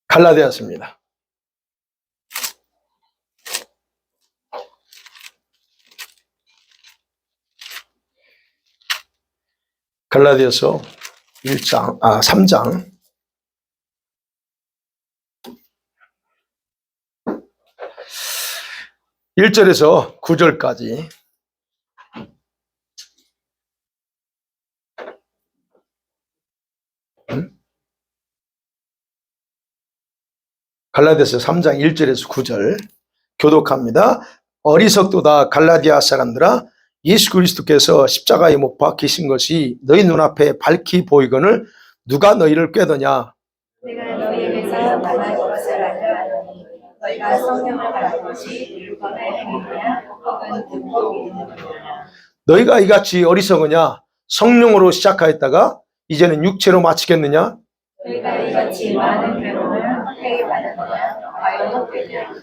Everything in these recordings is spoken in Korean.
갈라디아서입니다. 갈라디아서 3장 1절에서 9절까지. 갈라디아서 3장 1절에서 9절 교독합니다. 어리석도다 갈라디아 사람들아, 예수 그리스도께서 십자가에 못 박히신 것이 너희 눈앞에 밝히 보이거늘 누가 너희를 꾀더냐? 내가 너희에게서 만날 것을 알려 하노니 너희가 성령을 받은 것이 율법의 행위냐 혹은 듣고 믿느냐. 너희가 이같이 어리석으냐? 성령으로 시작하였다가 이제는 육체로 마치겠느냐? 너희가 이같이 많은 괴로움을 헛되게 받았느냐? 과연 헛되냐?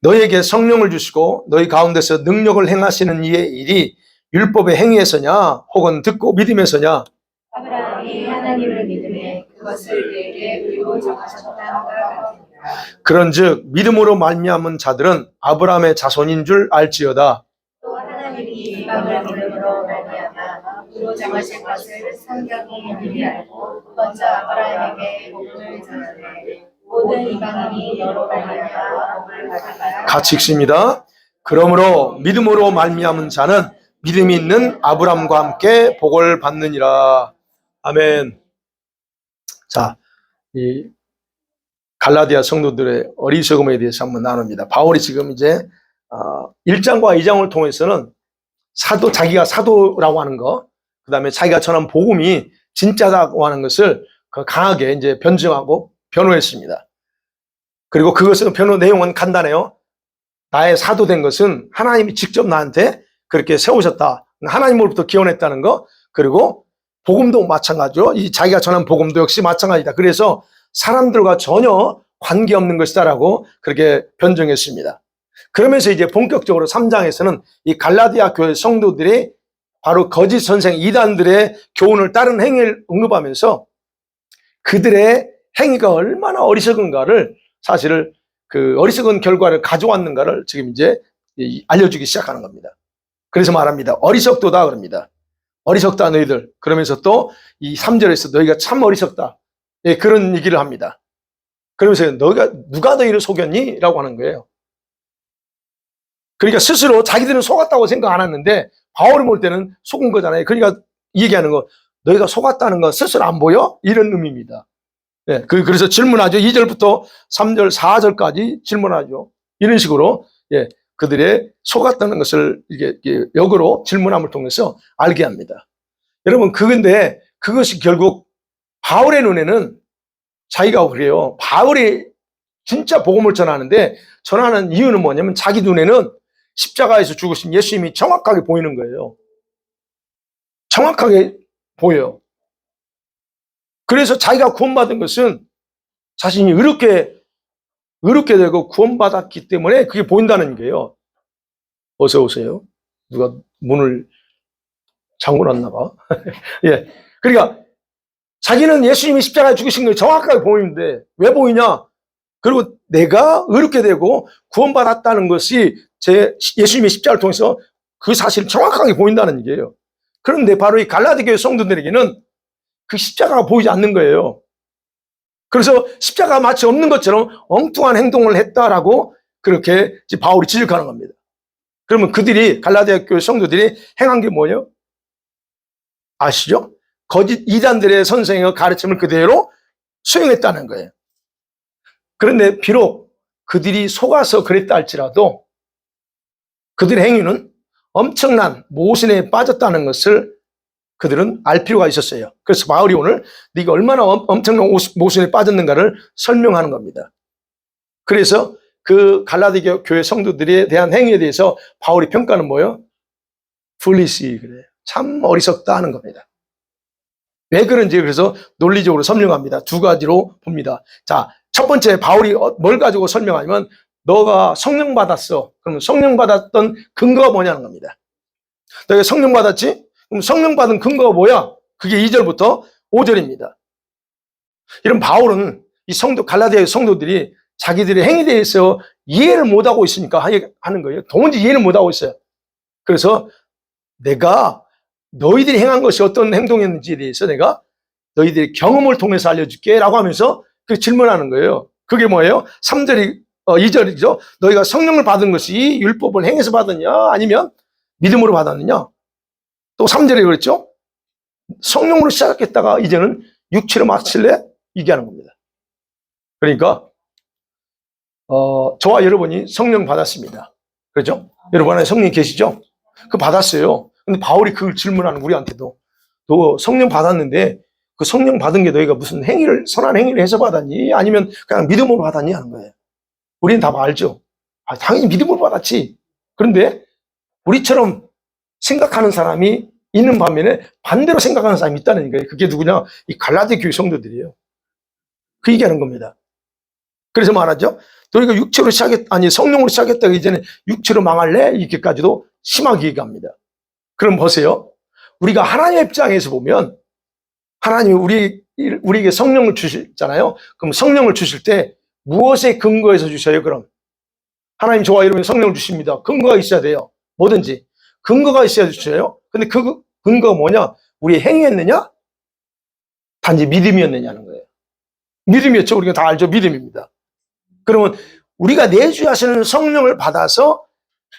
너희에게 성령을 주시고 너희 가운데서 능력을 행하시는 이의 일이 율법의 행위에서냐 혹은 듣고 믿음에서냐? 아브라함이 하나님을 믿음에 그것을 그에게 의로 정하셨다는 것 같으니라. 그런즉 믿음으로 말미암은 자들은 아브라함의 자손인 줄 알지어다. 또 하나님이 이방을 믿음으로 말미암아 의로 정하신 것을 성경이 미리 알고 먼저 아브라함에게 복음을 전하되 모든 이방인이 너로 말미암아 복을 받아가라. 같이 읽습니다. 그러므로 믿음으로 말미암은 자는 믿음이 있는 아브라함과 함께 복을 받느니라. 아멘. 자, 이 갈라디아 성도들의 어리석음에 대해서 한번 나눕니다. 바울이 지금 이제 1장과 2장을 통해서는 자기가 사도라고 하는 거, 그 다음에 자기가 전한 복음이 진짜다고 하는 것을 강하게 이제 변증하고 변호했습니다. 그리고 그것은 변호 내용은 간단해요. 나의 사도된 것은 하나님이 직접 나한테 그렇게 세우셨다. 하나님으로부터 기원했다는 거. 그리고 복음도 마찬가지죠. 이 자기가 전한 복음도 역시 마찬가지다. 그래서 사람들과 전혀 관계없는 것이다라고 그렇게 변증했습니다. 그러면서 이제 본격적으로 3장에서는 이 갈라디아 교회 성도들이 바로 거짓 선생 이단들의 교훈을 따른 행위를 언급하면서 그들의 행위가 얼마나 어리석은가를, 사실을 그 어리석은 결과를 가져왔는가를 지금 이제 알려주기 시작하는 겁니다. 그래서 말합니다. 어리석도다 그럽니다. 어리석다 너희들. 그러면서 또 이 3절에서 너희가 참 어리석다. 예, 그런 얘기를 합니다. 그러면서 누가 너희를 속였니? 라고 하는 거예요. 그러니까 스스로 자기들은 속았다고 생각 안 했는데 바울이 볼 때는 속은 거잖아요. 그러니까 얘기하는 거, 너희가 속았다는 거 스스로 안 보여? 이런 의미입니다. 예, 그래서 질문하죠. 2절부터 3절, 4절까지 질문하죠. 이런 식으로, 예, 그들의 속았다는 것을 이게 역으로 질문함을 통해서 알게 합니다. 여러분, 근데 그것이 결국 바울의 눈에는 자기가 그래요. 바울이 진짜 복음을 전하는데 전하는 이유는 뭐냐면 자기 눈에는 십자가에서 죽으신 예수님이 정확하게 보이는 거예요. 정확하게 보여요. 그래서 자기가 구원받은 것은 자신이 의롭게 되고 구원받았기 때문에 그게 보인다는 거예요. 어서 오세요. 누가 문을 잠궈 놨나 봐. 예. 그러니까 자기는 예수님이 십자가에 죽으신 게 정확하게 보이는데 왜 보이냐? 그리고 내가 의롭게 되고 구원받았다는 것이 예수님의 십자가를 통해서 그 사실이 정확하게 보인다는 얘기예요. 그런데 바로 이 갈라디아 교회 성도들에게는 그 십자가가 보이지 않는 거예요. 그래서 십자가가 마치 없는 것처럼 엉뚱한 행동을 했다라고 그렇게 바울이 지적하는 겁니다. 그러면 갈라디아 교회 성도들이 행한 게 뭐예요? 아시죠? 거짓 이단들의 선생의 가르침을 그대로 수용했다는 거예요. 그런데 비록 그들이 속아서 그랬다 할지라도 그들의 행위는 엄청난 모순에 빠졌다는 것을 그들은 알 필요가 있었어요. 그래서 바울이 오늘 네가 얼마나 엄청난 모순에 빠졌는가를 설명하는 겁니다. 그래서 그 갈라디아 교회 성도들에 대한 행위에 대해서 바울이 평가는 뭐예요? foolish, 그래요. 참 어리석다 하는 겁니다. 왜 그런지 그래서 논리적으로 설명합니다. 두 가지로 봅니다. 자, 첫 번째 바울이 뭘 가지고 설명하냐면 너가 성령 받았어. 그러면 성령 받았던 근거가 뭐냐는 겁니다. 너가 성령 받았지? 그럼 성령 받은 근거가 뭐야? 그게 2절부터 5절입니다. 이런 바울은 이 갈라디아 성도들이 자기들의 행위에 대해서 이해를 못하고 있으니까 하는 거예요. 도무지 이해를 못하고 있어요. 그래서 내가 너희들이 행한 것이 어떤 행동이었는지에 대해서 내가 너희들의 경험을 통해서 알려줄게 라고 하면서 그 질문하는 거예요. 그게 뭐예요? 3절이 2절이죠. 너희가 성령을 받은 것이 율법을 행해서 받았냐 아니면 믿음으로 받았느냐. 또 3절에 그랬죠. 성령으로 시작했다가 이제는 육체로 마칠래? 얘기하는 겁니다. 그러니까 저와 여러분이 성령 받았습니다. 그렇죠? 여러분 안에 성령 계시죠? 그 받았어요. 근데 바울이 그걸 질문하는 우리한테도 너 성령 받았는데 그 성령 받은 게 너희가 무슨 행위를 선한 행위를 해서 받았니? 아니면 그냥 믿음으로 받았니? 하는 거예요. 우리는 다 알죠. 당연히 믿음으로 받았지. 그런데 우리처럼 생각하는 사람이 있는 반면에 반대로 생각하는 사람이 있다는 거예요. 그게 누구냐? 이 갈라디아 교회 성도들이에요. 그 얘기하는 겁니다. 그래서 말하죠. 너희가 성령으로 시작했다가 이제는 육체로 망할래? 이렇게까지도 심하게 얘기합니다. 그럼 보세요. 우리가 하나님의 입장에서 보면 하나님이 우리에게 성령을 주시잖아요. 그럼 성령을 주실 때 무엇에 근거해서 주셔요? 그럼 하나님 저와 여러분이 성령을 주십니다. 근거가 있어야 돼요. 뭐든지 근거가 있어야 주셔요. 근데 그 근거가 뭐냐? 우리 행위였느냐? 단지 믿음이었느냐는 거예요. 믿음이었죠. 우리가 다 알죠. 믿음입니다. 그러면 우리가 내주하시는 성령을 받아서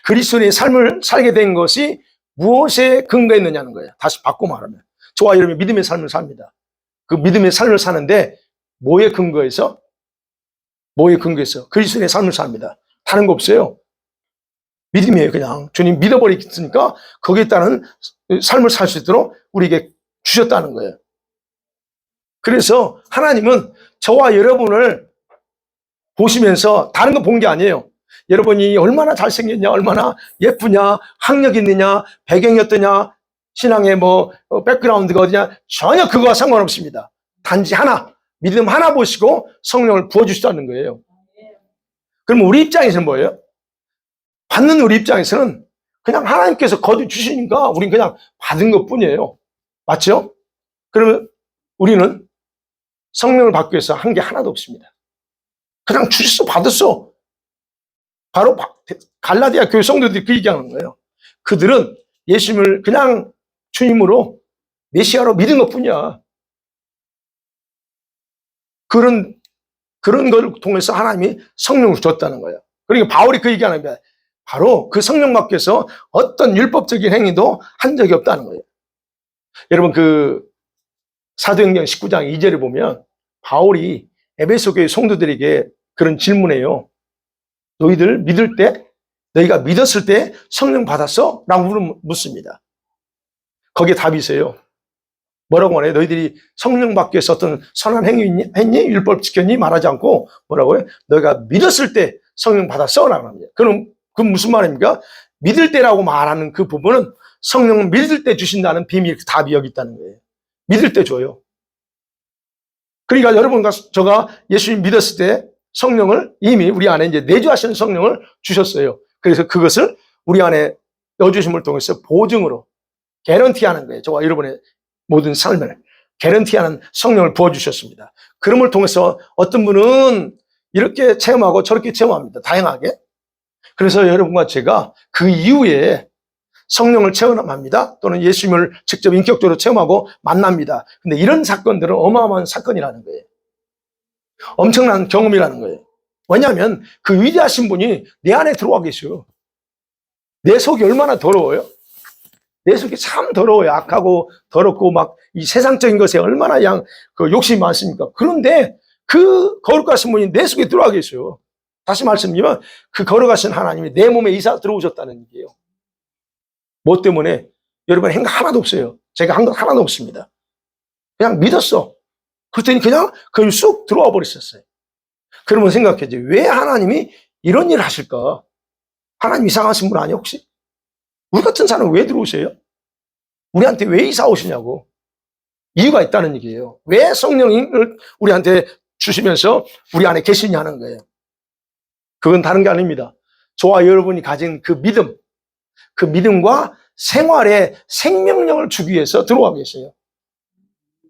그리스도의 삶을 살게 된 것이 무엇에 근거했느냐는 거예요. 다시 바꿔 말하면 저와 여러분이 믿음의 삶을 삽니다. 그 믿음의 삶을 사는데 뭐에 근거해서? 그리스도의 삶을 삽니다. 다른 거 없어요. 믿음이에요. 그냥 주님 믿어버리겠으니까 거기에 따른 삶을 살 수 있도록 우리에게 주셨다는 거예요. 그래서 하나님은 저와 여러분을 보시면서 다른 거 본 게 아니에요. 여러분이 얼마나 잘생겼냐, 얼마나 예쁘냐, 학력 있느냐, 배경이 어떠냐, 신앙의 백그라운드가 어디냐, 전혀 그거와 상관없습니다. 단지 하나, 믿음 하나 보시고 성령을 부어주시다는 거예요. 그럼 우리 입장에서는 뭐예요? 받는 우리 입장에서는 그냥 하나님께서 거두주시니까 우린 그냥 받은 것 뿐이에요. 맞죠? 그러면 우리는 성령을 받기 위해서 한 게 하나도 없습니다. 그냥 주셨어, 받았어. 바로 갈라디아 교회 성도들이 그 얘기하는 거예요. 그들은 예수님을 그냥 주님으로 메시아로 믿은 것 뿐이야. 그런 걸 통해서 하나님이 성령을 줬다는 거예요. 그러니까 바울이 그 얘기하는 거예요. 바로 그 성령 밖에서 어떤 율법적인 행위도 한 적이 없다는 거예요. 여러분 그 사도행전 19장 2절에 보면 바울이 에베소 교회 성도들에게 그런 질문해요. 너희들 믿을 때, 너희가 믿었을 때 성령 받았어? 라고 묻습니다. 거기에 답이 있어요. 뭐라고 말해요? 너희들이 성령 받기 위해서 어떤 선한 행위 했니? 율법 지켰니? 말하지 않고 뭐라고요? 너희가 믿었을 때 성령 받았어? 라고 합니다. 그럼 그건 무슨 말입니까? 믿을 때라고 말하는 그 부분은 성령은 믿을 때 주신다는 비밀, 답이 여기 있다는 거예요. 믿을 때 줘요. 그러니까 여러분과 제가 예수님 믿었을 때 성령을 이미 우리 안에 이제 내주하시는 성령을 주셨어요. 그래서 그것을 우리 안에 넣어주심을 통해서 보증으로 개런티하는 거예요. 저와 여러분의 모든 삶을 개런티하는 성령을 부어주셨습니다. 그럼을 통해서 어떤 분은 이렇게 체험하고 저렇게 체험합니다. 다양하게. 그래서 여러분과 제가 그 이후에 성령을 체험합니다. 또는 예수님을 직접 인격적으로 체험하고 만납니다. 근데 이런 사건들은 어마어마한 사건이라는 거예요. 엄청난 경험이라는 거예요. 왜냐하면 그 위대하신 분이 내 안에 들어와 계셔요. 내 속이 얼마나 더러워요? 내 속이 참 더러워요. 악하고 더럽고 막 이 세상적인 것에 얼마나 그 욕심이 많습니까? 그런데 그 거룩하신 분이 내 속에 들어와 계셔요. 다시 말씀드리면 그 거룩하신 하나님이 내 몸에 이사 들어오셨다는 얘기예요. 뭐 때문에? 여러분 행각 하나도 없어요. 제가 한 것 하나도 없습니다. 그냥 믿었어. 그랬더니 그냥 그걸 쑥 들어와 버렸었어요. 그러면 생각해야지. 왜 하나님이 이런 일을 하실까? 하나님 이상하신 분 아니에요, 혹시? 우리 같은 사람은 왜 들어오세요? 우리한테 왜 이사 오시냐고. 이유가 있다는 얘기예요. 왜 성령을 우리한테 주시면서 우리 안에 계시냐는 거예요. 그건 다른 게 아닙니다. 저와 여러분이 가진 그 믿음과 생활에 생명력을 주기 위해서 들어와 계세요.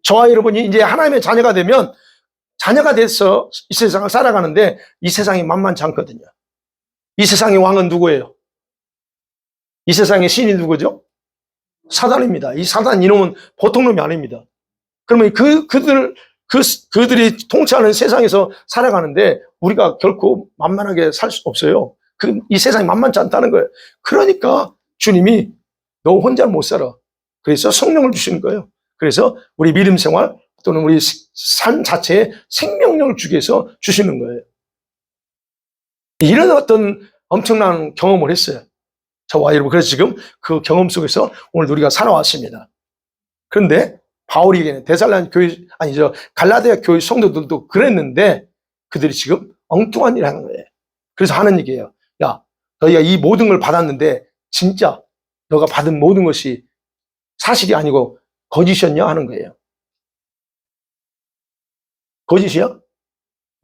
저와 여러분이 이제 하나님의 자녀가 되면 자녀가 돼서 이 세상을 살아가는데 이 세상이 만만치 않거든요. 이 세상의 왕은 누구예요? 이 세상의 신이 누구죠? 사단입니다. 이 사단 이놈은 보통 놈이 아닙니다. 그러면 그들이 통치하는 세상에서 살아가는데 우리가 결코 만만하게 살 수 없어요. 이 세상이 만만치 않다는 거예요. 그러니까 주님이 너 혼자 못 살아. 그래서 성령을 주시는 거예요. 그래서 우리 믿음 생활 또는 우리 삶 자체에 생명력을 주기 위해서 주시는 거예요. 이런 어떤 엄청난 경험을 했어요. 저와 여러분. 그래서 지금 그 경험 속에서 오늘 우리가 살아왔습니다. 그런데 바울이 얘기하는 갈라디아 교회 성도들도 그랬는데 그들이 지금 엉뚱한 일을 하는 거예요. 그래서 하는 얘기예요. 야, 너희가 이 모든 걸 받았는데 진짜 너가 받은 모든 것이 사실이 아니고 거짓이었냐 하는 거예요. 거짓이야?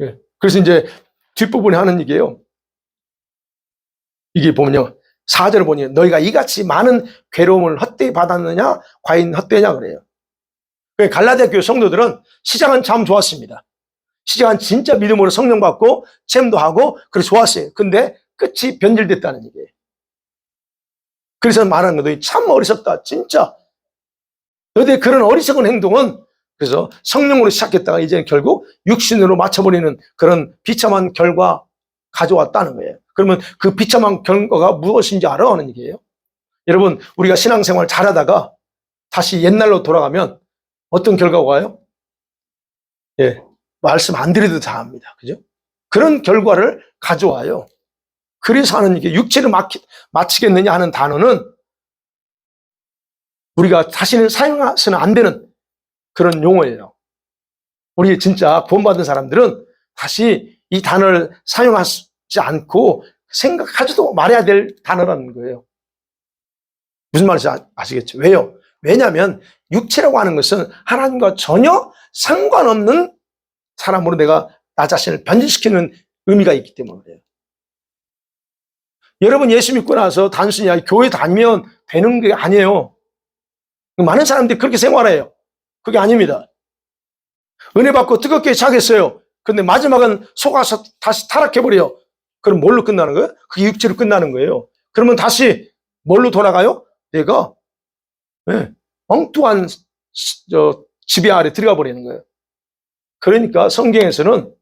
예. 그래서 이제 뒷부분에 하는 얘기예요. 이게 보면요. 4절을 보니 너희가 이같이 많은 괴로움을 헛되이 받았느냐? 과연 헛되냐 그래요. 갈라디아 교회 성도들은 시작은 참 좋았습니다. 시작은 진짜 믿음으로 성령 받고 체험도 하고 그래서 좋았어요. 근데 끝이 변질됐다는 얘기예요. 그래서 말하는 거 너희 참 어리석다. 진짜 너희들 그런 어리석은 행동은 그래서 성령으로 시작했다가 이제는 결국 육신으로 맞춰버리는 그런 비참한 결과 가져왔다는 거예요. 그러면 그 비참한 결과가 무엇인지 알아 하는 얘기예요. 여러분 우리가 신앙생활 잘하다가 다시 옛날로 돌아가면 어떤 결과가 와요? 예, 말씀 안 드려도 다 압니다. 그죠? 그런 결과를 가져와요. 그래서 하는 이게 육체를 마치겠느냐 하는 단어는 우리가 다시는 사용해서는 안 되는 그런 용어예요. 우리 진짜 구원받은 사람들은 다시 이 단어를 사용하지 않고 생각하지도 말아야 될 단어라는 거예요. 무슨 말인지 아시겠죠? 왜요? 왜냐하면 육체라고 하는 것은 하나님과 전혀 상관없는 사람으로 내가 나 자신을 변질시키는 의미가 있기 때문에 그래요. 여러분 예수 믿고 나서 단순히 교회 다니면 되는 게 아니에요. 많은 사람들이 그렇게 생활해요. 그게 아닙니다. 은혜 받고 뜨겁게 시작했어요. 근데 마지막은 속아서 다시 타락해버려요. 그럼 뭘로 끝나는 거예요? 그게 육체로 끝나는 거예요. 그러면 다시 뭘로 돌아가요? 내가 엉뚱한 지배 아래 들어가 버리는 거예요. 그러니까 성경에서는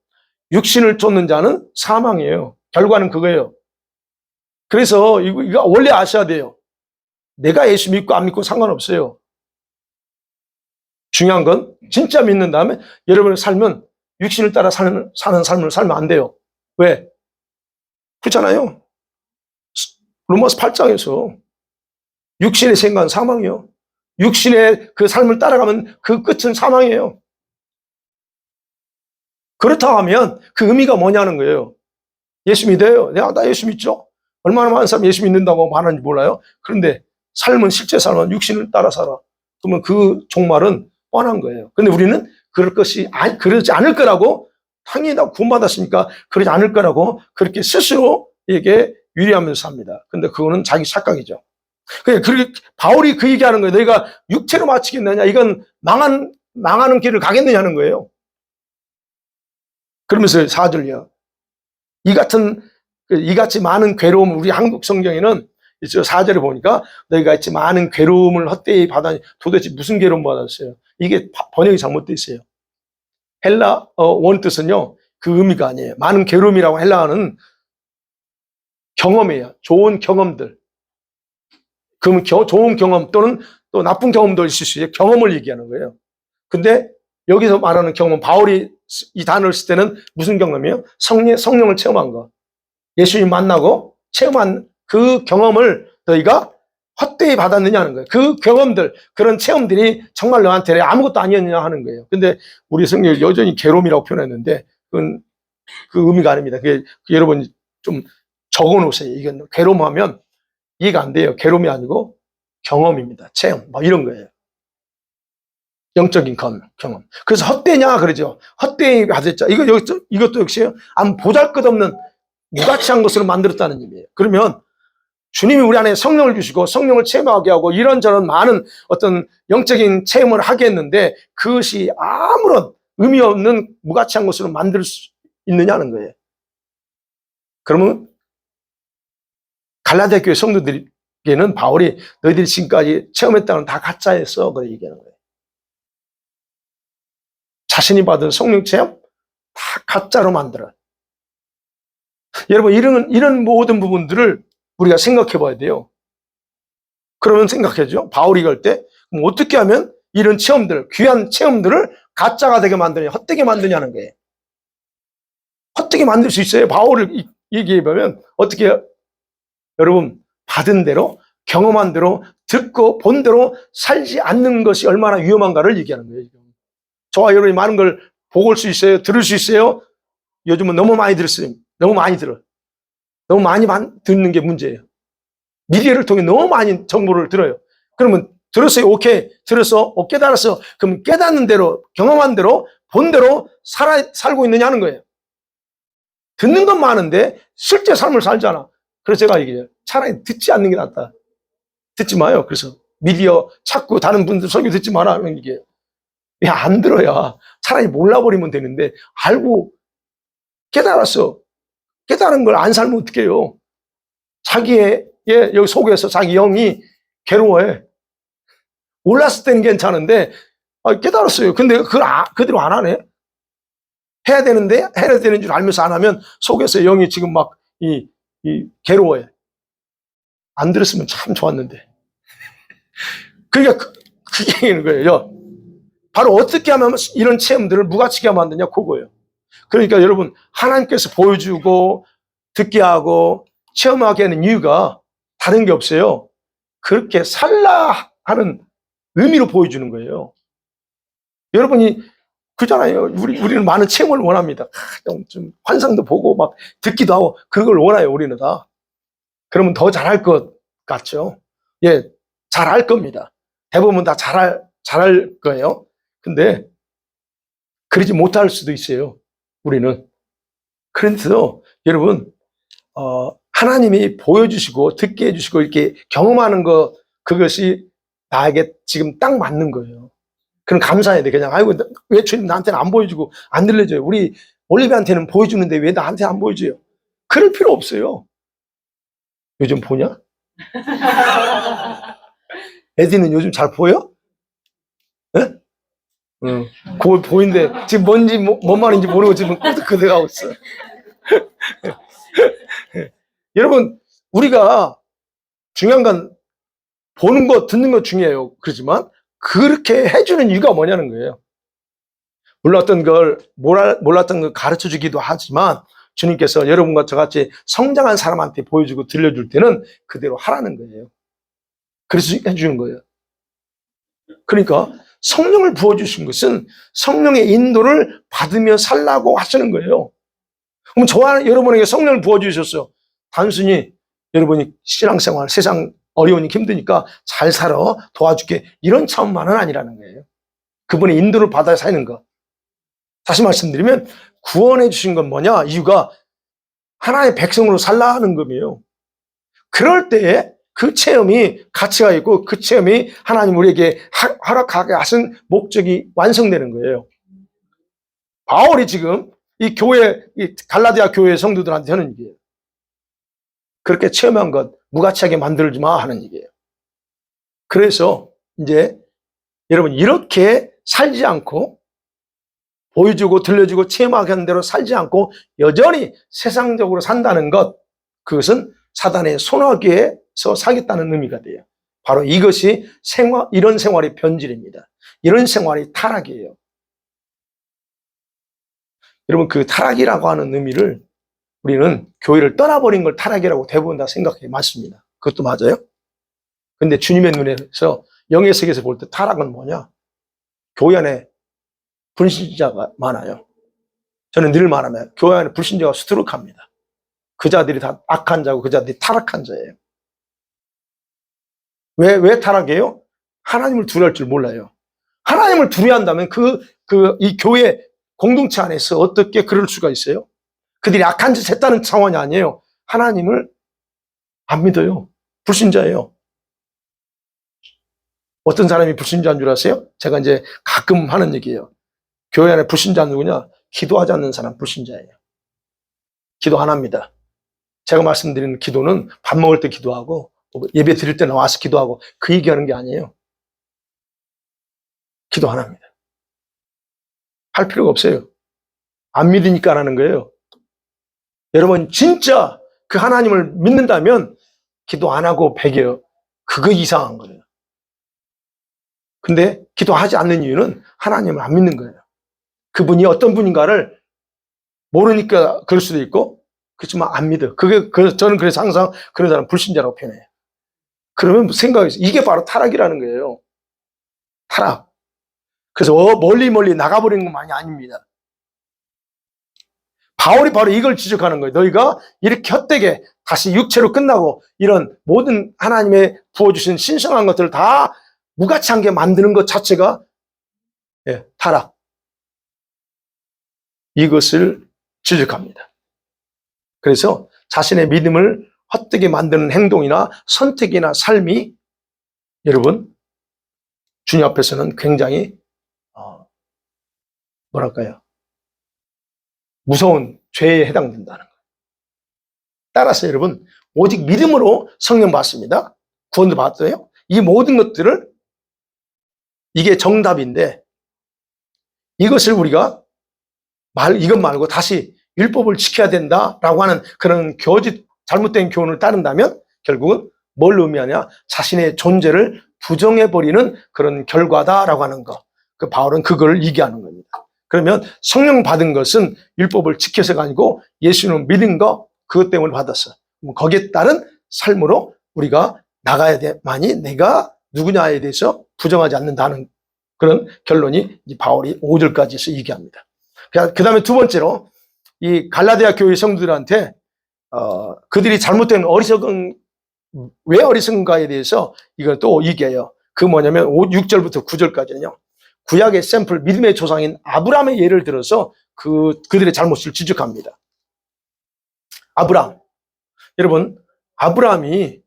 육신을 쫓는 자는 사망이에요. 결과는 그거예요. 그래서 이거 원래 아셔야 돼요. 내가 예수 믿고 안 믿고 상관없어요. 중요한 건 진짜 믿는 다음에 여러분의 삶은 육신을 따라 사는 삶을 살면 안 돼요. 왜? 그렇잖아요. 로마서 8장에서 육신의 생각은 사망이요. 육신의 그 삶을 따라가면 그 끝은 사망이에요. 그렇다고 하면 그 의미가 뭐냐는 거예요. 예수 믿어요. 나 예수 믿죠. 얼마나 많은 사람이 예수 믿는다고 말하는지 몰라요. 그런데 삶은 실제 삶은 육신을 따라 살아. 그러면 그 종말은 뻔한 거예요. 근데 우리는 그러지 않을 거라고 당연히 나 구원받았으니까 그러지 않을 거라고 그렇게 스스로에게 유리하면서 삽니다. 근데 그거는 자기 착각이죠. 그렇게 바울이 그 얘기하는 거예요. 너희가 육체로 마치겠느냐? 이건 망하는 길을 가겠느냐 하는 거예요. 그러면서 4절이요. 이같이 많은 괴로움, 우리 한국 성경에는 4절에 보니까 너희가 있지 많은 괴로움을 헛되이 받아. 도대체 무슨 괴로움 받았어요? 이게 번역이 잘못되어 있어요. 헬라 원 뜻은요, 그 의미가 아니에요. 많은 괴로움이라고 헬라어는 경험이에요. 좋은 경험들. 그러면 좋은 경험 또는 또 나쁜 경험도 있을 수 있어요. 경험을 얘기하는 거예요. 근데 여기서 말하는 경험은 바울이 이 단어를 쓸 때는 무슨 경험이에요? 성령을 체험한 거. 예수님 만나고 체험한 그 경험을 너희가 헛되이 받았느냐는 거예요. 그 경험들, 그런 체험들이 정말 너한테 아무것도 아니었느냐 하는 거예요. 근데 우리 성경이 여전히 괴로움이라고 표현했는데 그건 그 의미가 아닙니다. 그게 여러분 좀 적어 놓으세요. 이건 괴로움하면 이해가 안 돼요. 괴로움이 아니고 경험입니다. 체험, 뭐 이런 거예요. 영적인 경험. 그래서 헛되냐 그러죠. 헛되이 받았죠. 이것도 역시요. 보잘것없는 무가치한 것으로 만들었다는 의미예요. 그러면 주님이 우리 안에 성령을 주시고 성령을 체험하게 하고 이런저런 많은 어떤 영적인 체험을 하게 했는데 그것이 아무런 의미 없는 무가치한 것으로 만들 수 있느냐는 거예요. 그러면 갈라디아 교회 성도들에게는 바울이 너희들이 지금까지 체험했다는 다 가짜였어. 그래 얘기하는 거예요. 자신이 받은 성령 체험 다 가짜로 만들어. 여러분, 이런 모든 부분들을 우리가 생각해 봐야 돼요. 그러면 생각해죠. 바울이 갈 때, 그럼 어떻게 하면 이런 체험들, 귀한 체험들을 가짜가 되게 만드냐, 헛되게 만드냐는 거예요. 헛되게 만들 수 있어요. 바울을 얘기해 보면, 어떻게 해요? 여러분, 받은 대로, 경험한 대로, 듣고 본 대로 살지 않는 것이 얼마나 위험한가를 얘기하는 거예요. 저와 여러분이 많은 걸 보고 수 있어요. 들을 수 있어요. 요즘은 너무 많이 들었어요. 너무 많이 들어요. 너무 많이 듣는 게 문제예요. 미디어를 통해 너무 많이 정보를 들어요. 그러면 들었어요. 오케이. 들었어. 깨달았어. 그럼 깨닫는 대로, 경험한 대로, 본 대로 살고 있느냐는 거예요. 듣는 건 많은데 실제 삶을 살잖아. 그래서 제가 얘기해요. 차라리 듣지 않는 게 낫다. 듣지 마요. 그래서 미디어 찾고 다른 분들 설교 듣지 마라는 얘기예요. 왜 안 들어야 차라리 몰라버리면 되는데 알고 깨달았어. 깨달은 걸 안 살면 어떡해요. 자기의 여기 속에서 자기 영이 괴로워해. 몰랐을 때는 괜찮은데 깨달았어요. 근데 그걸 그대로 안 하네. 해야 되는데 해야 되는 줄 알면서 안 하면 속에서 영이 지금 막 괴로워해. 안 들었으면 참 좋았는데. 그러니까 그게 있는 거예요. 바로 어떻게 하면 이런 체험들을 무가치게 만드냐 그거예요. 그러니까 여러분, 하나님께서 보여주고 듣게 하고 체험하게 하는 이유가 다른 게 없어요. 그렇게 살라 하는 의미로 보여주는 거예요. 여러분이 그잖아요. 우리는 많은 체험을 원합니다. 좀 환상도 보고 막 듣기도 하고 그걸 원해요. 우리는 다. 그러면 더 잘할 것 같죠. 예, 잘할 겁니다. 대부분 다 잘할 거예요. 근데 그러지 못할 수도 있어요. 우리는. 그래서 여러분, 하나님이 보여주시고 듣게 해주시고 이렇게 경험하는 것, 그것이 나에게 지금 딱 맞는 거예요. 그럼 감사해야 돼. 그냥 아이고 왜 주님 나한테는 안 보여주고 안 들려줘요. 우리 올리비한테는 보여주는데 왜 나한테 안 보여줘요? 그럴 필요 없어요. 요즘 보냐? 에디는 요즘 잘 보여? 예? 응. 그걸 보이는데 지금 뭔지 뭔 말인지 모르고 지금 끄덕끄덕하고 있어. 여러분, 우리가 중요한 건 보는 거, 듣는 거 중요해요. 그렇지만 그렇게 해주는 이유가 뭐냐는 거예요. 몰랐던 걸 가르쳐 주기도 하지만 주님께서 여러분과 저같이 성장한 사람한테 보여주고 들려줄 때는 그대로 하라는 거예요. 그래서 해주는 거예요. 그러니까 성령을 부어주신 것은 성령의 인도를 받으며 살라고 하시는 거예요. 그럼 저와 여러분에게 성령을 부어주셨어요. 단순히 여러분이 신앙생활, 세상 어려우니 힘드니까 잘 살아, 도와줄게, 이런 차원만은 아니라는 거예요. 그분의 인도를 받아 사는 것. 다시 말씀드리면 구원해 주신 건 뭐냐? 이유가 하나의 백성으로 살라는 겁이에요. 그럴 때에 그 체험이 가치가 있고 그 체험이 하나님 우리에게 허락하게 하신 목적이 완성되는 거예요. 바울이 지금 이 갈라디아 교회 성도들한테 하는 얘기예요. 그렇게 체험한 것 무가치하게 만들지 마 하는 얘기예요. 그래서 이제 여러분, 이렇게 살지 않고 보여주고 들려주고 체험하게 하는 대로 살지 않고 여전히 세상적으로 산다는 것, 그것은 사단의 손아귀에서 살겠다는 의미가 돼요. 바로 이것이 이런 생활이 변질입니다. 이런 생활이 타락이에요. 여러분, 그 타락이라고 하는 의미를 우리는 교회를 떠나버린 걸 타락이라고 대부분 다 생각해. 맞습니다. 그것도 맞아요. 근데 주님의 눈에서 영의 세계에서 볼 때 타락은 뭐냐? 교회 안에 불신자가 많아요. 저는 늘 말하면 교회 안에 불신자가 수두룩합니다. 그 자들이 다 악한 자고 그 자들이 타락한 자예요. 왜 타락해요? 하나님을 두려워할 줄 몰라요. 하나님을 두려워한다면 이 교회 공동체 안에서 어떻게 그럴 수가 있어요? 그들이 악한 짓 했다는 차원이 아니에요. 하나님을 안 믿어요. 불신자예요. 어떤 사람이 불신자인 줄 아세요? 제가 이제 가끔 하는 얘기예요. 교회 안에 불신자 누구냐? 기도하지 않는 사람 불신자예요. 기도 안 합니다. 제가 말씀드리는 기도는 밥 먹을 때 기도하고 예배 드릴 때 나와서 기도하고 그 얘기하는 게 아니에요. 기도 안 합니다. 할 필요가 없어요. 안 믿으니까 안 하는 거예요. 여러분 진짜 그 하나님을 믿는다면 기도 안 하고 배겨요. 그거 이상한 거예요. 근데 기도하지 않는 이유는 하나님을 안 믿는 거예요. 그분이 어떤 분인가를 모르니까 그럴 수도 있고 그렇지만 안 믿어. 저는 그래서 항상 그런 사람 불신자라고 표현해요. 그러면 생각해서 이게 바로 타락이라는 거예요. 타락. 그래서 멀리 나가버리는 것만이 아닙니다. 바울이 바로 이걸 지적하는 거예요. 너희가 이렇게 헛되게 다시 육체로 끝나고 이런 모든 하나님의 부어주신 신성한 것들을 다 무가치하게 만드는 것 자체가 타락. 이것을 지적합니다. 그래서 자신의 믿음을 헛되게 만드는 행동이나 선택이나 삶이 여러분 주님 앞에서는 굉장히 뭐랄까요? 무서운 죄에 해당된다는 거예요. 따라서 여러분 오직 믿음으로 성령 받습니다. 구원도 받았어요. 이 모든 것들을 이게 정답인데 이것을 우리가 이것 말고 다시 율법을 지켜야 된다라고 하는 그런 잘못된 교훈을 따른다면 결국은 뭘 의미하냐? 자신의 존재를 부정해버리는 그런 결과다라고 하는 거. 그 바울은 그걸 얘기하는 겁니다. 그러면 성령 받은 것은 율법을 지켜서가 아니고 예수는 믿은 거 그것 때문에 받았어. 거기에 따른 삶으로 우리가 나가야 돼만이 내가 누구냐에 대해서 부정하지 않는다는 그런 결론이 바울이 5절까지서 얘기합니다. 그 다음에 두 번째로 이 갈라디아 교회 성도들한테 그들이 잘못된 왜 어리석은가에 대해서 이걸 또 얘기해요. 그 뭐냐면 6절부터 9절까지는요. 구약의 샘플 믿음의 조상인 아브라함의 예를 들어서 그들의 잘못을 지적합니다. 아브라함. 여러분 아브라함이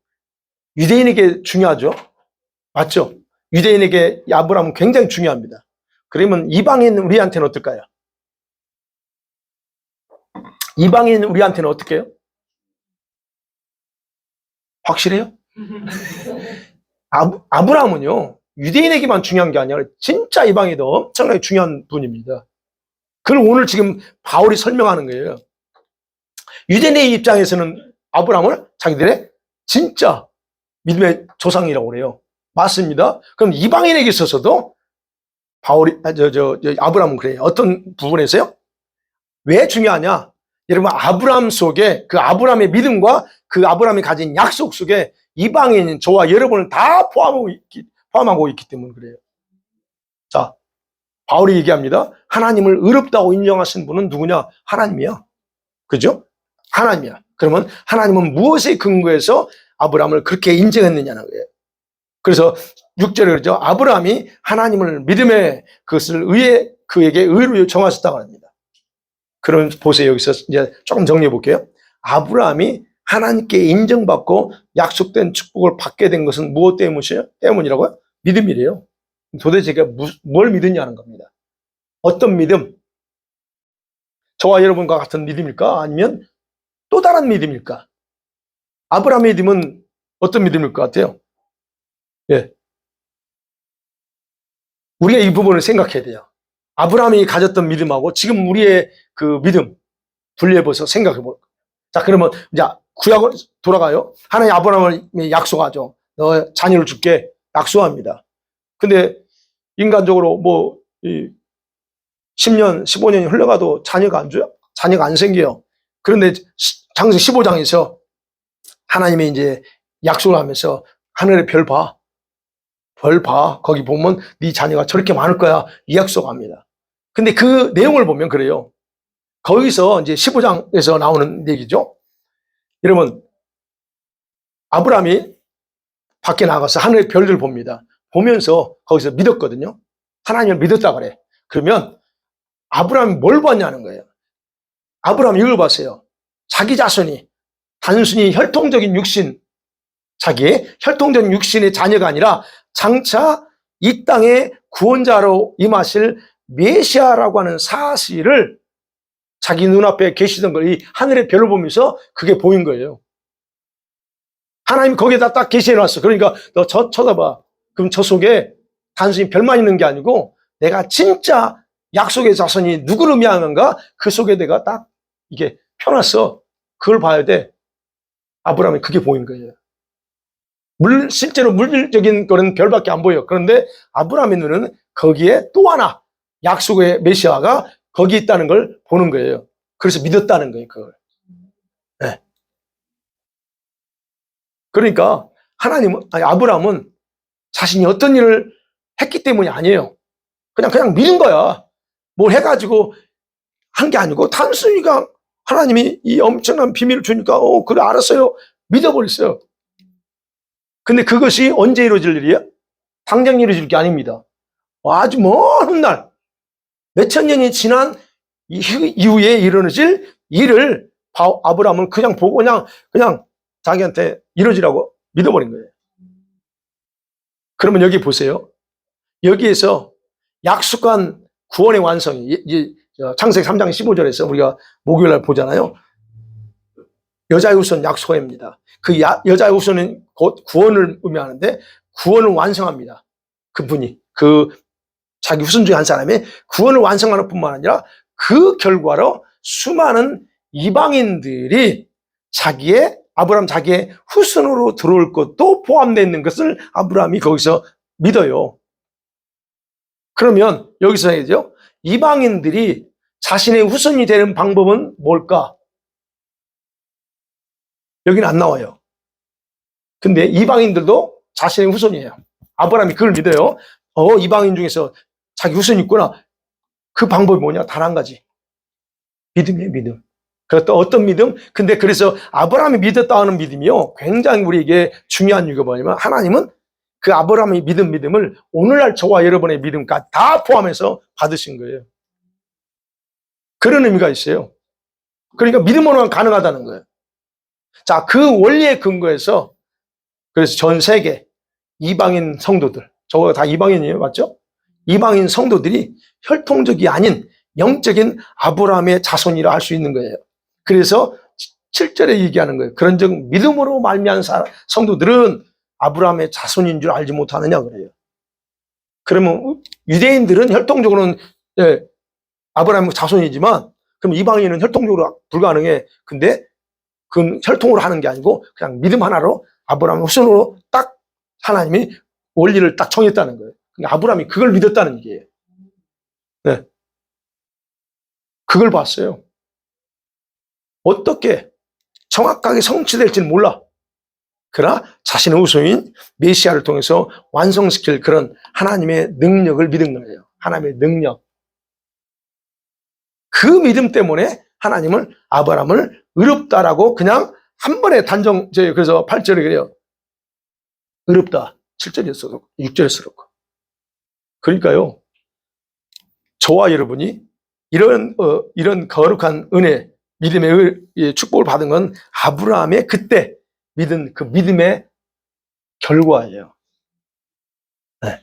유대인에게 중요하죠. 맞죠? 유대인에게 아브라함은 굉장히 중요합니다. 그러면 이방인 우리한테는 어떨까요? 이방인 우리한테는 어떻게 해요? 확실해요? 아브라함은요 유대인에게만 중요한 게 아니라 진짜 이방인도 엄청나게 중요한 분입니다. 그걸 오늘 지금 바울이 설명하는 거예요. 유대인의 입장에서는 아브라함을 자기들의 진짜 믿음의 조상이라고 그래요. 맞습니다. 그럼 이방인에게 있어서도 아브라함은 그래요. 어떤 부분에서요? 왜 중요하냐? 여러분 아브라함 속에 그 아브라함의 믿음과 그 아브라함이 가진 약속 속에 이방인 저와 여러분을 다 포함하고 있기 때문에 그래요. 자, 바울이 얘기합니다. 하나님을 의롭다고 인정하신 분은 누구냐? 하나님이야. 그죠? 하나님이야. 그러면 하나님은 무엇에 근거해서 아브라함을 그렇게 인정했느냐는 거예요. 그래서 6절에 그러죠. 아브라함이 하나님을 믿음의 그것을 그에게 의로 정하셨다고 합니다. 그럼 보세요. 여기서 이제 조금 정리해 볼게요. 아브라함이 하나님께 인정받고 약속된 축복을 받게 된 것은 무엇 때문이라고요? 믿음이래요. 도대체 뭘 믿느냐는 겁니다. 어떤 믿음? 저와 여러분과 같은 믿음일까? 아니면 또 다른 믿음일까? 아브라함의 믿음은 어떤 믿음일 것 같아요? 예. 우리가 이 부분을 생각해야 돼요. 아브라함이 가졌던 믿음하고 지금 우리의 그 믿음 분리해봐서 생각해볼까요? 자, 그러면 이제 구약으로 돌아가요. 하나님 아브라함을 약속하죠. 너 자녀를 줄게 약속합니다. 근데 인간적으로 10년, 15년이 흘러가도 자녀가 안 줘요? 자녀가 안 생겨요. 그런데 창세기 15장에서 하나님이 이제 약속을 하면서 하늘의 별 봐. 거기 보면 네 자녀가 저렇게 많을 거야. 이 약속합니다. 근데 그 내용을 보면 그래요. 거기서 이제 15장에서 나오는 얘기죠. 여러분, 아브라함이 밖에 나가서 하늘의 별들 봅니다. 보면서 거기서 믿었거든요. 하나님을 믿었다 그래. 그러면 아브라함이 뭘 봤냐는 거예요. 아브라함 이걸 봤어요. 자기 자손이 단순히 자기의 혈통적인 육신의 자녀가 아니라 장차 이 땅의 구원자로 임하실 메시아라고 하는 사실을 자기 눈앞에 계시던 걸 이 하늘의 별을 보면서 그게 보인 거예요. 하나님이 거기에다 딱 계시해놨어. 그러니까 너 쳐다봐. 그럼 저 속에 단순히 별만 있는 게 아니고 내가 진짜 약속의 자손이 누구를 의미하는가 그 속에 내가 딱 이게 펴놨어. 그걸 봐야 돼. 아브라함이 그게 보인 거예요. 실제로 물질적인 거는 별밖에 안 보여. 그런데 아브라함의 눈은 거기에 또 하나 약속의 메시아가 거기 있다는 걸 보는 거예요. 그래서 믿었다는 거예요, 그걸. 네. 그러니까 아브라함은 자신이 어떤 일을 했기 때문이 아니에요. 그냥 믿은 거야. 뭘 해가지고 한 게 아니고 단순히 하나님이 이 엄청난 비밀을 주니까 그래 알았어요. 믿어버렸어요. 근데 그것이 언제 이루어질 일이에요? 당장 이루어질 게 아닙니다. 아주 먼 날, 몇천 년이 지난 이후에 이루어질 일을 아브라함은 그냥 보고 그냥 자기한테 이루어지라고 믿어버린 거예요. 그러면 여기 보세요. 여기에서 약속한 구원의 완성이 창세기 3장 15절에서 우리가 목요일 날 보잖아요. 여자의 후손 약속입니다. 그 여자의 후손은 곧 구원을 의미하는데 구원을 완성합니다. 그분이 자기 후손 중에 한 사람이 구원을 완성하는 뿐만 아니라 그 결과로 수많은 이방인들이 아브라함 자기의 후손으로 들어올 것도 포함되어 있는 것을 아브라함이 거기서 믿어요. 그러면 여기서 얘기죠. 이방인들이 자신의 후손이 되는 방법은 뭘까? 여기는 안 나와요. 근데 이방인들도 자신의 후손이에요. 아브라함이 그걸 믿어요. 이방인 중에서 자기 후손이 있구나. 그 방법이 뭐냐? 단 한 가지. 믿음이에요, 믿음. 그것도 어떤 믿음? 근데 그래서 아브라함이 믿었다 하는 믿음이요. 굉장히 우리에게 중요한 이유가 뭐냐면 하나님은 그 아브라함의 믿음을 오늘날 저와 여러분의 믿음까지 다 포함해서 받으신 거예요. 그런 의미가 있어요. 그러니까 믿음으로만 가능하다는 거예요. 자, 그 원리의 근거에서 그래서 전 세계 이방인 성도들, 저거 다 이방인이에요, 맞죠? 이방인 성도들이 혈통적이 아닌 영적인 아브라함의 자손이라 할 수 있는 거예요. 그래서 7절에 얘기하는 거예요. 그런즉 믿음으로 말미암은 성도들은 아브라함의 자손인 줄 알지 못하느냐 그래요. 그러면 유대인들은 혈통적으로는 아브라함의 자손이지만 그럼 이방인은 혈통적으로 불가능해. 근데 그건 혈통으로 하는 게 아니고 그냥 믿음 하나로 아브라함의 후손으로 딱 하나님이 원리를 딱 정했다는 거예요. 그러니까 아브라함이 그걸 믿었다는 얘기예요. 네. 그걸 봤어요. 어떻게 정확하게 성취될지는 몰라. 그러나 자신의 후손인 메시아를 통해서 완성시킬 그런 하나님의 능력을 믿은 거예요. 하나님의 능력. 그 믿음 때문에 하나님은 아브라함을 의롭다라고 그냥 한 번에 그래서 8절에 그래요. 의롭다. 7절이었어. 6절에서 그렇고. 그러니까요. 저와 여러분이 이런 거룩한 은혜, 믿음의 축복을 받은 건 아브라함의 그때 믿은 그 믿음의 결과예요. 네.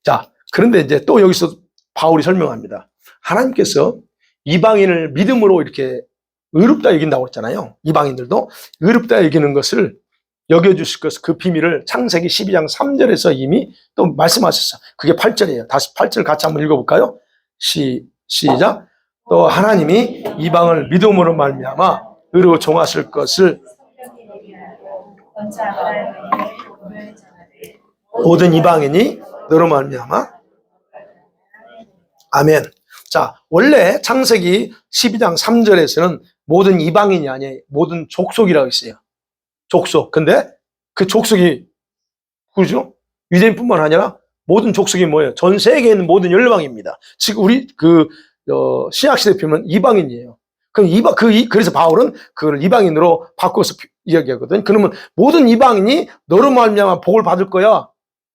자, 그런데 이제 또 여기서 바울이 설명합니다. 하나님께서 이방인을 믿음으로 이렇게 의롭다 여긴다고 했잖아요. 이방인들도 의롭다 여기는 것을 여겨주실 것, 그 비밀을 창세기 12장 3절에서 이미 또 말씀하셨어. 그게 8절이에요. 다시 8절 같이 한번 읽어볼까요? 시작. 또 하나님이 이방을 믿음으로 말미암아 의로 정하실 것을 모든 이방인이 너로 말미암아 아멘. 자, 원래 창세기 12장 3절에서는 모든 이방인이 아니에요. 모든 족속이라고 있어요. 족속. 근데 그 족속이 그죠? 유대인뿐만 아니라 모든 족속이 뭐예요? 전 세계에 있는 모든 열방입니다. 지금 우리 신약시대 표현은 이방인이에요. 그럼 그래서 바울은 그걸 이방인으로 바꿔서 이야기하거든. 그러면 모든 이방인이 너로 말미암아 복을 받을 거야.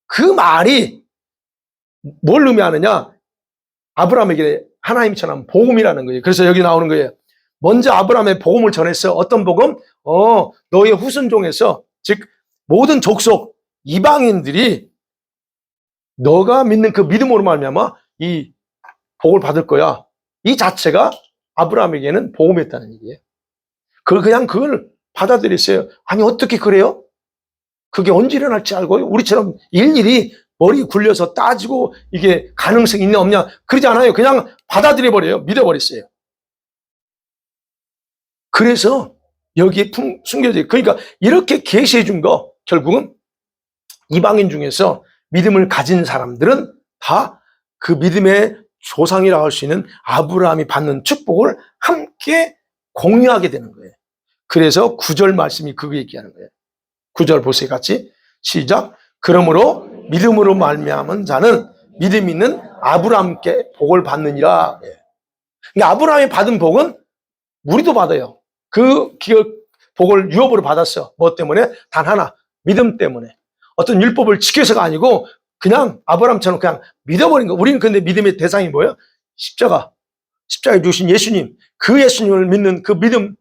그 말이 뭘 의미하느냐? 아브라함에게 하나님이 전한 복음이라는 거예요. 그래서 여기 나오는 거예요. 먼저 아브라함의 복음을 전했어. 어떤 복음? 너의 후손 중에서 즉 모든 족속 이방인들이 너가 믿는 그 믿음으로 말미암아 이 복을 받을 거야. 이 자체가 아브라함에게는 복음이었다는 얘기예요. 그냥 그걸 받아들였어요. 아니 어떻게 그래요? 그게 언제 일어날지 알고요? 우리처럼 일일이 머리 굴려서 따지고 이게 가능성이 있냐 없냐 그러지 않아요. 그냥 받아들여 버려요. 믿어버렸어요. 그래서 여기에 숨겨져 있어요. 그러니까 이렇게 계시해 준 거 결국은 이방인 중에서 믿음을 가진 사람들은 다 그 믿음의 조상이라고 할 수 있는 아브라함이 받는 축복을 함께 공유하게 되는 거예요. 그래서 9절 말씀이 그거 얘기하는 거예요. 9절 보세요. 같이 시작. 그러므로 믿음으로 말미암은 자는 믿음 있는 아브라함께 복을 받느니라. 그러니까 아브라함이 받은 복은 우리도 받아요. 그 복을 유업으로 받았어. 뭐 때문에? 단 하나, 믿음 때문에. 어떤 율법을 지켜서가 아니고 그냥 아브라함처럼 그냥 믿어버린 거. 우리는 근데 믿음의 대상이 뭐예요? 십자가에 주신 예수님. 그 예수님을 믿는 그 믿음,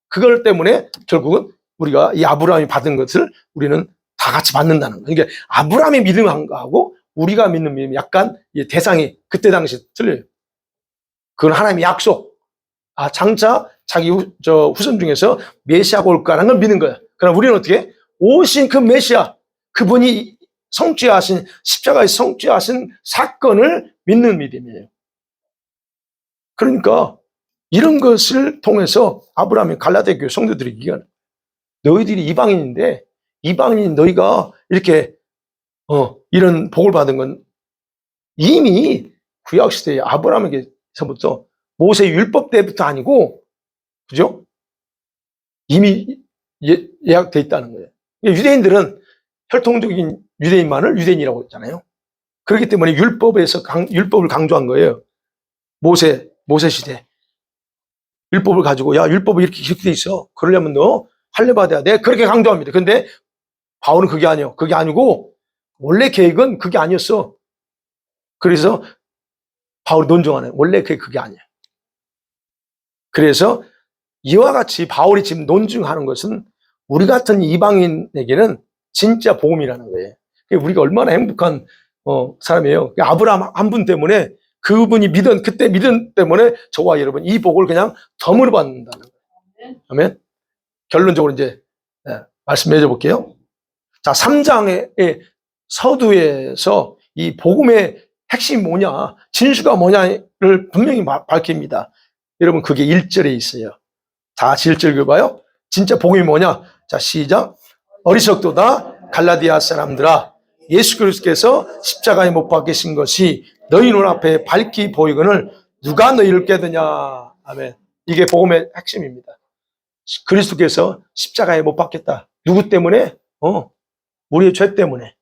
그걸 때문에 결국은 우리가 이 아브라함이 받은 것을 우리는 다 같이 받는다는 거예요. 그러니까 아브라함이 믿음한 거하고 우리가 믿는 믿음이 약간 대상이 그때 당시에 틀려요. 그건 하나님의 약속. 장차 자기 후손 중에서 메시아가 올 거라는 걸 믿는 거야. 그럼 우리는 어떻게? 오신 그 메시아, 그분이 성취하신, 십자가에 성취하신 사건을 믿는 믿음이에요. 그러니까 이런 것을 통해서 아브라함이 갈라디아 교회 성도들이 얘기하는, 너희들이 이방인인데 이방인 너희가 이렇게 이런 복을 받은 건 이미 구약시대에 아브라함에게서부터 모세 율법 때부터 아니고, 그죠? 이미 예약돼 있다는 거예요. 유대인들은 혈통적인 유대인만을 유대인이라고 했잖아요. 그렇기 때문에 율법을 강조한 거예요. 모세 시대. 율법을 가지고, 야, 율법이 이렇게 돼 있어. 그러려면 너 할례 받아야 돼. 그렇게 강조합니다. 근데 바울은 그게 아니에요. 그게 아니고, 원래 계획은 그게 아니었어. 그래서 바울이 논증하네. 원래 그게 아니야. 그래서 이와 같이 바울이 지금 논증하는 것은 우리 같은 이방인에게는 진짜 복음이라는 거예요. 우리가 얼마나 행복한 사람이에요. 아브라함 한 분 때문에, 그분이 그때 믿은 때문에 저와 여러분 이 복을 그냥 덤으로 받는다는 거예요. 아멘. 결론적으로 이제 말씀 맺어볼게요. 자, 3장의 서두에서 이 복음의 핵심이 뭐냐, 진수가 뭐냐를 분명히 밝힙니다. 여러분 그게 1절에 있어요. 다 같이 1절 읽어봐요. 진짜 복음이 뭐냐? 자, 시작. 어리석도다 갈라디아 사람들아, 예수 그리스도께서 십자가에 못 박히신 것이 너희 눈앞에 밝히 보이거늘 누가 너희를 깨드냐. 아멘. 이게 복음의 핵심입니다. 그리스도께서 십자가에 못 박혔다. 누구 때문에? 우리의 죄 때문에.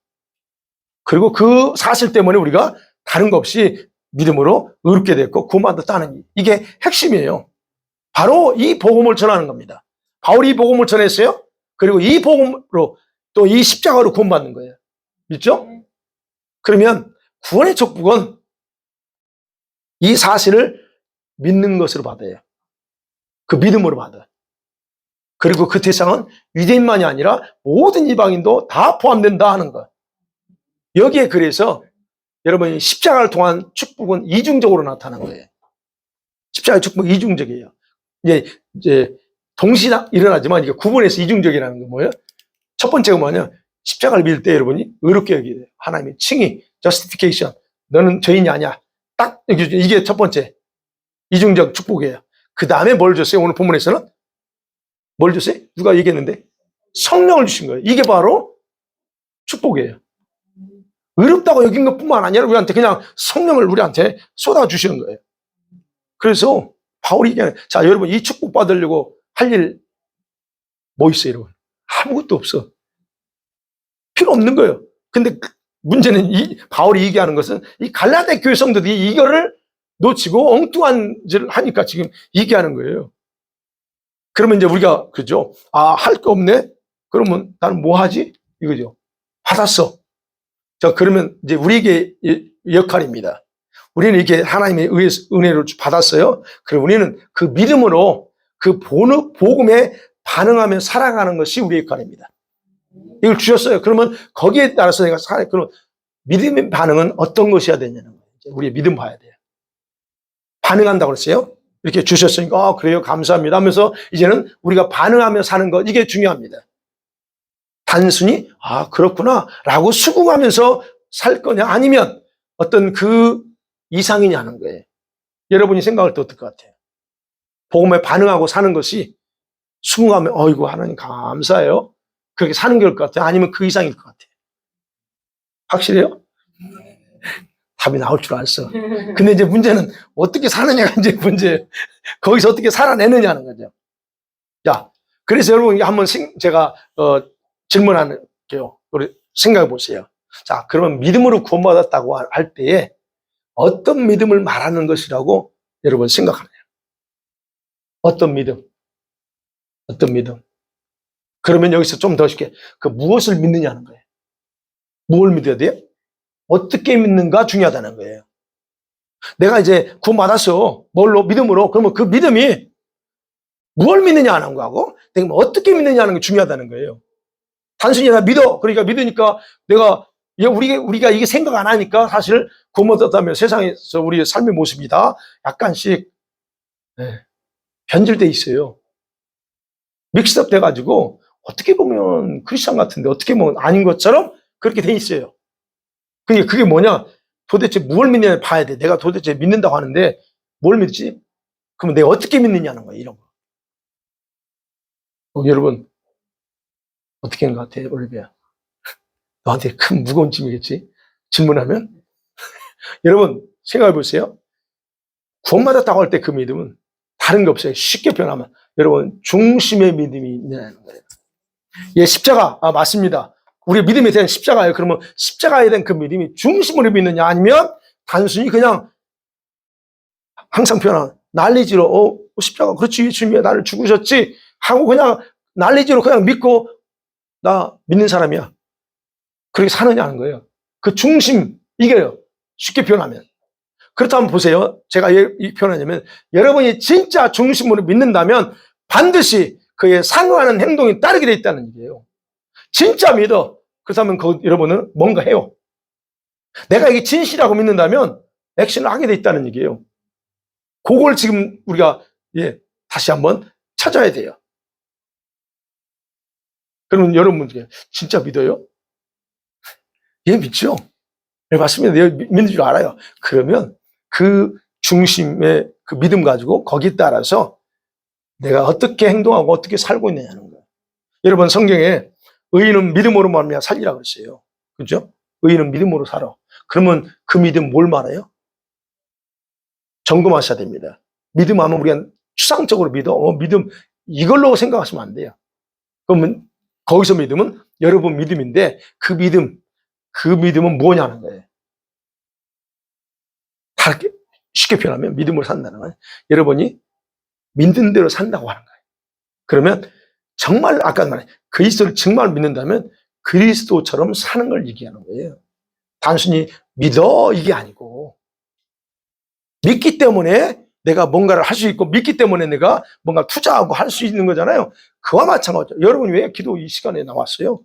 그리고 그 사실 때문에 우리가 다른 거 없이 믿음으로 의롭게 됐고 구원받았다는, 이게 핵심이에요. 바로 이 복음을 전하는 겁니다. 바울이 이 복음을 전했어요. 그리고 이 복음으로 또 이 십자가로 구원받는 거예요. 믿죠? 그러면 구원의 축복은 이 사실을 믿는 것으로 받아요. 그 믿음으로 받아요. 그리고 그 대상은 유대인만이 아니라 모든 이방인도 다 포함된다 하는 거. 여기에 그래서 여러분이 십자가를 통한 축복은 이중적으로 나타난 거예요. 십자가의 축복이 이중적이에요. 이제 동시에 일어나지만 이게 구분해서 이중적이라는 게 뭐예요? 첫 번째가 뭐냐? 십자가를 믿을 때 여러분이 의롭게 여기게 돼요. 하나님의 칭의, justification. 너는 죄인이 아니야. 딱 이게 첫 번째 이중적 축복이에요. 그 다음에 뭘 줬어요? 오늘 본문에서는 뭘 줬어요? 누가 얘기했는데? 성령을 주신 거예요. 이게 바로 축복이에요. 의롭다고 여긴 것뿐만 아니라 우리한테 그냥 성령을 우리한테 쏟아주시는 거예요. 그래서 바울이 얘기하는, 자, 여러분 이 축복 받으려고 할 일 뭐 있어요, 여러분? 아무것도 없어. 필요 없는 거예요. 근데 문제는 바울이 얘기하는 것은 이 갈라디아 교회 성도들이 이거를 놓치고 엉뚱한 짓을 하니까 지금 얘기하는 거예요. 그러면 이제 우리가, 그죠? 할 거 없네? 그러면 나는 뭐 하지? 이거죠. 받았어. 자, 그러면 이제 우리에게 역할입니다. 우리는 이렇게 하나님의 은혜를 받았어요. 그럼 우리는 그 믿음으로 그 복음에 반응하며 살아가는 것이 우리의 역할입니다. 이걸 주셨어요. 그러면 거기에 따라서 내가 그럼 믿음의 반응은 어떤 것이어야 되냐는 거예요. 이제 우리의 믿음 봐야 돼요. 반응한다고 그랬어요. 이렇게 주셨으니까 그래요, 감사합니다 하면서 이제는 우리가 반응하며 사는 것, 이게 중요합니다. 단순히 그렇구나 라고 수긍하면서 살 거냐, 아니면 어떤 그 이상이냐는 거예요. 여러분이 생각할 때 어떨 것 같아요? 복음에 반응하고 사는 것이 수긍하면 어이구 하나님 감사해요, 그렇게 사는 게 올 것 같아요? 아니면 그 이상일 것 같아요? 확실해요? 답이 나올 줄 알았어. 근데 이제 문제는 어떻게 사느냐가 이제 문제예요. 거기서 어떻게 살아내느냐는 거죠. 자, 그래서 여러분 한번 제가 질문할게요. 우리 생각해 보세요. 자, 그러면 믿음으로 구원받았다고 할 때에 어떤 믿음을 말하는 것이라고 여러분 생각하나요? 어떤 믿음? 어떤 믿음? 그러면 여기서 좀 더 쉽게 무엇을 믿느냐는 거예요. 뭘 믿어야 돼요? 어떻게 믿는가 중요하다는 거예요. 내가 이제 구원받았어. 뭘로? 믿음으로. 그러면 그 믿음이 무엇을 믿느냐 하는 거하고 내가 어떻게 믿느냐 하는 게 중요하다는 거예요. 단순히 나 믿어. 그러니까 믿으니까 내가 우리가 이게 생각 안 하니까 사실 구원받았다면 세상에서 우리의 삶의 모습이 다 약간씩 변질돼 있어요. 믹스업 돼가지고 어떻게 보면 크리스찬 같은데 어떻게 보면 아닌 것처럼 그렇게 돼 있어요. 그러니까 그게 뭐냐? 도대체 뭘 믿느냐 봐야 돼. 내가 도대체 믿는다고 하는데 뭘 믿지? 그러면 내가 어떻게 믿느냐는 거예요. 이런 거. 여러분 어떻게 한 것 같아, 올리비아? 너한테 큰 무거운 짐이겠지? 질문하면? 여러분 생각해 보세요. 구원받았다고 할 때 그 믿음은 다른 게 없어요. 쉽게 표현하면 여러분 중심의 믿음이 있냐는 거예요. 예, 십자가 맞습니다. 우리 믿음에 대한 십자가예요. 그러면 십자가에 대한 그 믿음이 중심으로 믿느냐, 아니면 단순히 그냥 항상 표현하는 난리지로 십자가 그렇지, 예수님이 나를 죽으셨지 하고 그냥 난리지로 그냥 믿고 나 믿는 사람이야, 그렇게 사느냐는 거예요. 그 중심, 이게요. 쉽게 표현하면. 그렇다면 보세요. 제가 이 표현하냐면 여러분이 진짜 중심으로 믿는다면 반드시 그에 상응하는 행동이 따르게 돼 있다는 얘기예요. 진짜 믿어. 그렇다면 여러분은 뭔가 해요. 내가 이게 진실이라고 믿는다면 액션을 하게 돼 있다는 얘기예요. 그걸 지금 우리가 다시 한번 찾아야 돼요. 그러면 여러분 진짜 믿어요? 예, 믿죠. 네, 맞습니다. 내가 믿는 줄 알아요. 그러면 그 중심의 그 믿음 가지고 거기에 따라서 내가 어떻게 행동하고 어떻게 살고 있느냐는 거예요. 여러분 성경에 의인은 믿음으로 말미암아 살리라 그랬어요. 그죠? 의인은 믿음으로 살아. 그러면 그 믿음 뭘 말해요? 점검하셔야 됩니다. 믿음하면 우리가 추상적으로 믿음 이걸로 생각하시면 안 돼요. 그러면 거기서 믿음은 여러분 믿음인데 그 믿음은 뭐냐는 거예요. 다르게 쉽게 표현하면 믿음으로 산다는 건 여러분이 믿는 대로 산다고 하는 거예요. 그러면 정말 아까 말한 그리스도를 정말 믿는다면 그리스도처럼 사는 걸 얘기하는 거예요. 단순히 믿어 이게 아니고 믿기 때문에 내가 뭔가를 할 수 있고 믿기 때문에 내가 뭔가 투자하고 할 수 있는 거잖아요. 그와 마찬가지죠. 여러분이 왜 기도 이 시간에 나왔어요?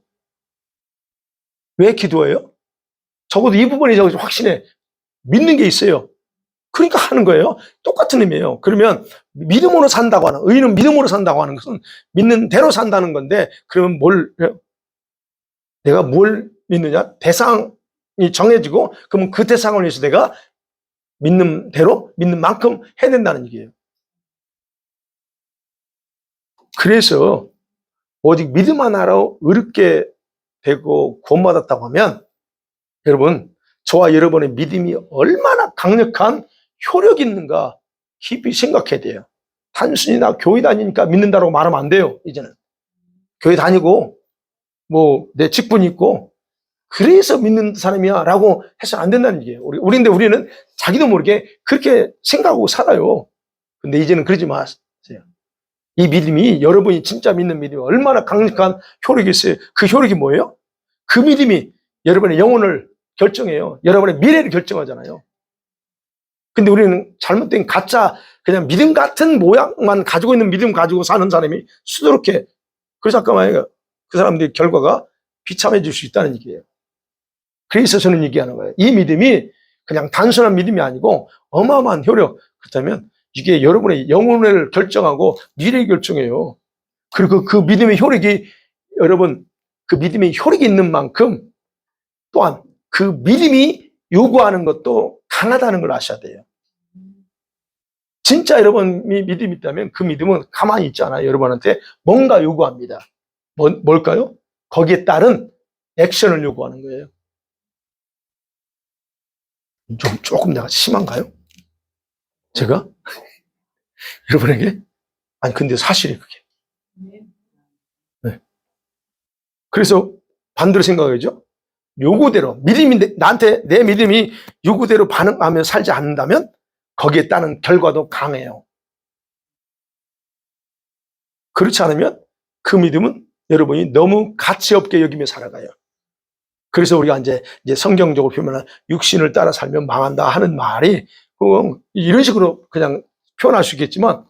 왜 기도해요? 적어도 이 부분이 확신해. 믿는 게 있어요. 그러니까 하는 거예요. 똑같은 의미예요. 그러면 믿음으로 산다고 하는, 의인은 믿음으로 산다고 하는 것은 믿는 대로 산다는 건데, 그러면 내가 뭘 믿느냐? 대상이 정해지고, 그러면 그 대상을 위해서 내가 믿는 대로, 믿는 만큼 해야 된다는 얘기예요. 그래서 오직 믿음 하나로 의롭게 되고 구원받았다고 하면, 여러분, 저와 여러분의 믿음이 얼마나 강력한 효력이 있는가 깊이 생각해야 돼요. 단순히 나 교회 다니니까 믿는다고 말하면 안 돼요. 이제는 교회 다니고 내 직분이 있고 그래서 믿는 사람이야 라고 해서는 안 된다는 얘기예요. 우리는 자기도 모르게 그렇게 생각하고 살아요. 근데 이제는 그러지 마세요. 이 믿음이, 여러분이 진짜 믿는 믿음이 얼마나 강력한 효력이 있어요. 그 효력이 뭐예요? 그 믿음이 여러분의 영혼을 결정해요. 여러분의 미래를 결정하잖아요. 근데 우리는 잘못된 가짜 그냥 믿음 같은 모양만 가지고 있는 믿음 가지고 사는 사람이 수두룩해. 그래서 아까 말해요. 그 사람들의 결과가 비참해질 수 있다는 얘기예요. 그래서 저는 얘기하는 거예요. 이 믿음이 그냥 단순한 믿음이 아니고 어마어마한 효력. 그렇다면 이게 여러분의 영혼을 결정하고 미래를 결정해요. 그리고 그 믿음의 효력이 여러분 그 믿음의 효력이 있는 만큼 또한 그 믿음이 요구하는 것도 강하다는 걸 아셔야 돼요. 진짜 여러분이 믿음이 있다면 그 믿음은 가만히 있지 않아요. 여러분한테 뭔가 요구합니다. 뭘까요? 거기에 따른 액션을 요구하는 거예요. 조금 내가 심한가요? 제가? 여러분에게? 아니, 근데 사실이 그게. 네. 그래서 반대로 생각하죠. 요구대로, 믿음이, 나한테 내 믿음이 요구대로 반응하며 살지 않는다면 거기에 따른 결과도 강해요. 그렇지 않으면 그 믿음은 여러분이 너무 가치 없게 여기며 살아가요. 그래서 우리가 이제 성경적으로 표현하는 육신을 따라 살면 망한다 하는 말이 이런 식으로 그냥 표현할 수 있겠지만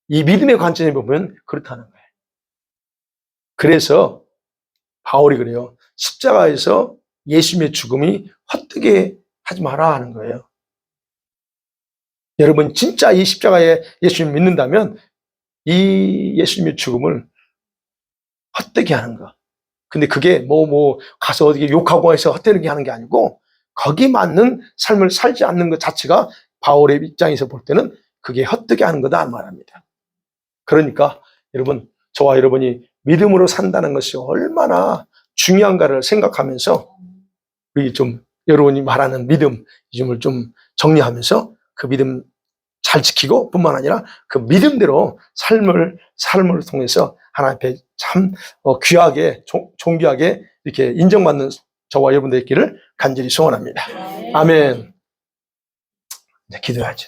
이 믿음의 관점에 보면 그렇다는 거예요. 그래서 바울이 그래요. 십자가에서 예수님의 죽음이 헛되게 하지 마라 하는 거예요. 여러분 진짜 이 십자가에 예수님 믿는다면 이 예수님의 죽음을 헛되게 하는 거. 근데 그게 가서 어디 욕하고 해서 헛되게 하는 게 아니고 거기 맞는 삶을 살지 않는 것 자체가 바울의 입장에서 볼 때는 그게 헛되게 하는 거다 말합니다. 그러니까 여러분 저와 여러분이 믿음으로 산다는 것이 얼마나 중요한가를 생각하면서 우리 좀 여러분이 말하는 믿음 이점을 좀 정리하면서 그 믿음 잘 지키고 뿐만 아니라 그 믿음대로 삶을 통해서 하나님 앞에 참 귀하게 존귀하게 이렇게 인정받는 저와 여러분들 있기를 간절히 소원합니다. 아멘. 이제 기도하죠.